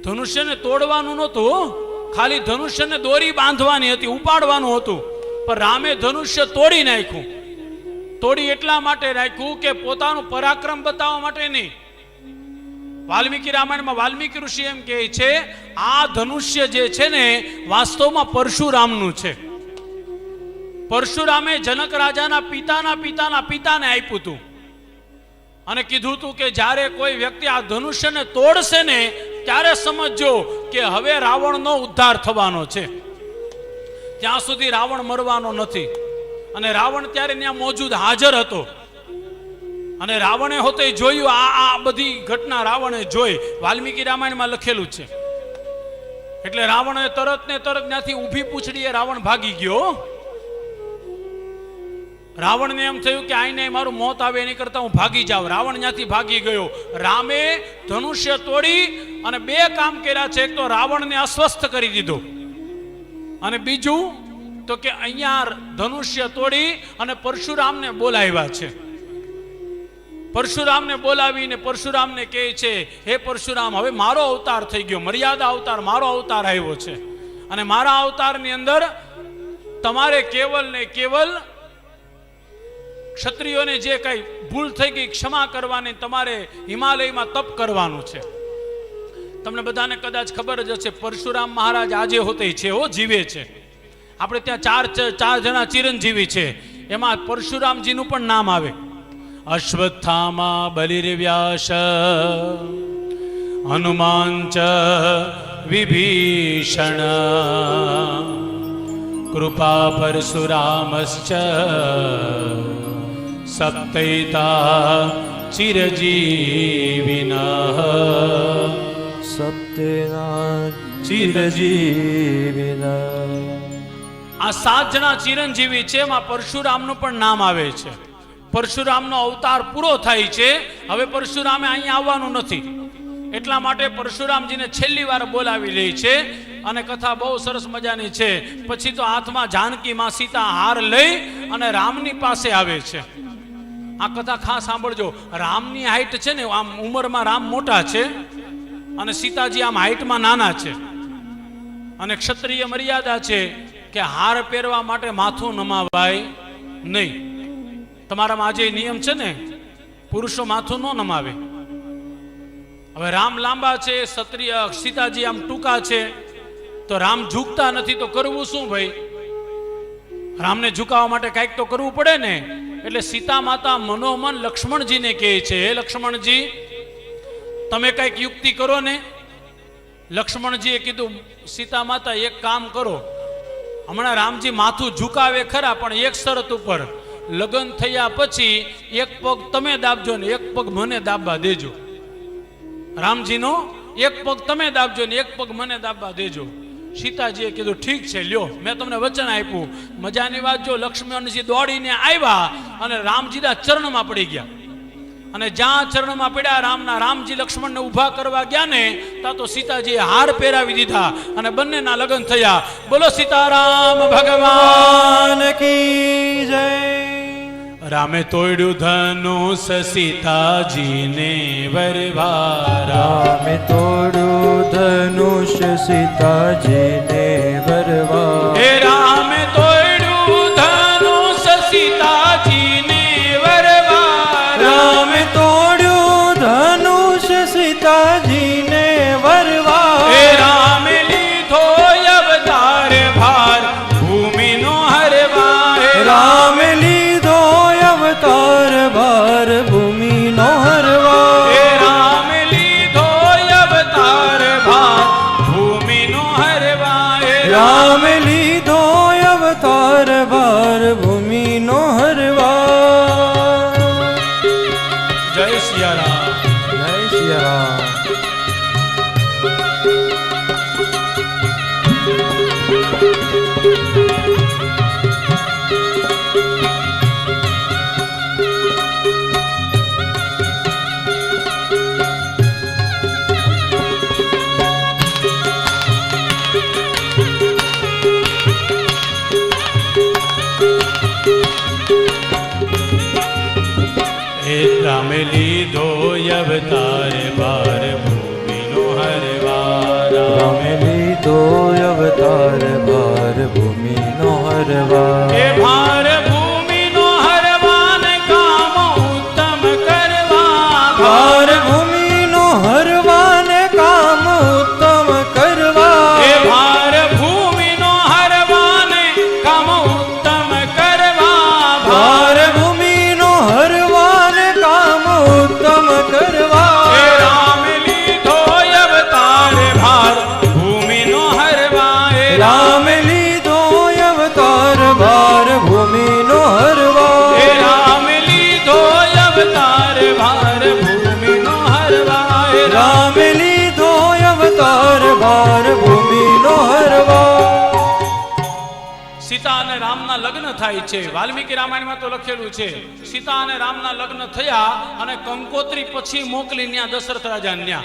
ધનુષ્યને તોડવાનું નહોતું, ખાલી ધનુષ્યને દોરી બાંધવાની હતી, ઉપાડવાનું હતું. પણ રામે ધનુષ્ય તોડી નાખ્યું. તોડી એટલા માટે રાખ્યું કે પોતાનું પરાક્રમ બતાવવા માટે નહીં. વાલ્મીકી રામાયણમાં વાલ્મીકી ઋષિ એમ કહે છે, આ ધનુષ્ય જે છે ને વાસ્તવમાં પરશુરામનું છે. પરશુરામે જનક રાજાના પિતાને આપ્યું હતું અને કીધું હતું કે જ્યારે કોઈ વ્યક્તિ આ ધનુષ્યને તોડશે ને ત્યારે સમજજો કે હવે રાવણનો ઉદ્ધાર થવાનો છે. ત્યાં સુધી રાવણ મરવાનો નથી. અને રાવણ ત્યારે ત્યાં મોજૂદ હાજર હતો અને રાવણે હોતે જોયું, આ બધી ઘટના રાવણે જોઈ. વાલ્મીકી રામાયણમાં લખેલું છે. એટલે રાવણે તરત ને તરત ત્યાંથી ઊભી પૂંછડીએ રાવણ ભાગી ગયો. રાવણને એમ થયું કે આઈને મારું મોત આવે એની કરતા હું ભાગી જાઉં. રાવણ ત્યાંથી ભાગી ગયો. રામે ધનુષ્ય તોડી અને બે કામ કર્યા છે. એક તો રાવણને અસ્વસ્થ કરી દીધો અને બીજું તો કે અહીંયા ધનુષ્ય તોડી અને પરશુરામને બોલાવ્યા છે. પરશુરામને બોલાવીને પરશુરામને કહે છે, હે પરશુરામ, હવે મારો અવતાર થઈ ગયો, મર્યાદા અવતાર, મારો અવતાર આવ્યો છે અને મારા અવતારની અંદર તમારે કેવલ ને કેવલ ક્ષત્રિયોને જે કઈ ભૂલ થઈ ગઈ ક્ષમા કરવાની, તમારે હિમાલયમાં તપ કરવાનું છે. તમને બધાને કદાચ ખબર જ હશે, પરશુરામ મહારાજ આજે હોતે છે, જીવે છે. આપણે ત્યાં ચાર જણા ચિરંજીવી છે, એમાં પરશુરામજીનું પણ નામ આવે. અશ્વત્થામા, બલિર્વ્યાસ, હનુમાન ચ વિભીષણ, કૃપા પરશુરામશ્ચ સપ્તૈતા ચિરજીવિનઃ. સપ્તૈતા ચિરજીવિનઃ. આ 7 જણા ચિરંજીવી છે, એમાં પરશુરામનું પણ નામ આવે છે. પરશુરામનો અવતાર પૂરો થાય છે. હવે પરશુરામે અહીંયા આવવાનું નથી, એટલા માટે પરશુરામજીને છેલ્લી વાર બોલાવી લે છે અને કથા બહુ સરસ મજાની છે. પછી તો હાથમાં જાનકી માં સીતા હાર લઈ અને રામની પાસે આવે છે. આ કથા ખાસ સાંભળજો. રામની હાઈટ છે ને, આમ ઉંમરમાં રામ મોટા છે અને સીતાજી આમ હાઈટમાં નાના છે. અને ક્ષત્રિય મર્યાદા છે કે હાર પહેરવા માટે માથું નમાવાય નહીં. તમારામાં આજે નિયમ છે ને, પુરુષો માથું ન નમાવે. હવે રામ લાંબા છે, ક્ષત્રિય સીતાજી આમ ટૂંકા છે, તો રામ ઝૂકતા નથી, તો કરવું શું ભાઈ? રામને ઝુકાવવા માટે કંઈક તો કરવું પડે ને. એટલે સીતા માતા મનોમન લક્ષ્મણજીને કહે છે, હે લક્ષ્મણજી, તમે કંઈક યુક્તિ કરો ને. લક્ષ્મણજીએ કીધું, સીતા માતા એક કામ કરો, હમણાં રામજી માથું ઝુકાવે ખરા, પણ એક શરત ઉપર, લગ્ન થયા પછી એક પગ તમે દાબજો ને એક પગ મને દાબવા દેજો. રામજીનો એક પગ તમે દાબજો ને એક પગ મને દાબવા દેજો. સીતાજીએ કીધું, ઠીક છે, લ્યો, મેં તમને વચન આપ્યું. મજાની વાત જો, લક્ષ્મણજી દોડીને આવ્યા અને રામજીના ચરણમાં પડી ગયા. અને જ્યાં ચરણમાં પડ્યા રામના, રામજી લક્ષ્મણને ઊભા કરવા ગયા ને, ત્યાં તો સીતાજીએ હાર પહેરાવી દીધા અને બંનેના લગ્ન થયા. બોલો સીતારામ ભગવાન કી જય. રામે તોડ્યું ધનુષ સીતાજીને વરવા. રામે તોડ્યું ધનુષ સીતાજીને વરવા. હે રામે તોડ્યું ધનુષ સીતાજીને વરવા. રામે તોડ્યું ધનુષ સીતાજીને વરવા. હે રામે લીધો અવતાર ભાર ભૂમિનો હરવા. હે રામે લીધો અવતાર ભાર ભૂમિનો હરવા. હે રામે લીધો અવતાર ભાર ભૂમિનો હરવા. હે રામે લીધો અવતાર ભાર ભૂમિનો હરવા. જય સિયારામ. જય સિયારામ. રામે લીધો અવતાર ભાર ભૂમિનો હરવા. અને રામના લગ્ન થાય છે. વાલ્મીકી રામાયણમાં તો લખેલું છે, સીતા અને રામના લગ્ન થયા અને કંકોત્રી પછી મોકલી ન્યા દશરથ રાજા ન્યા.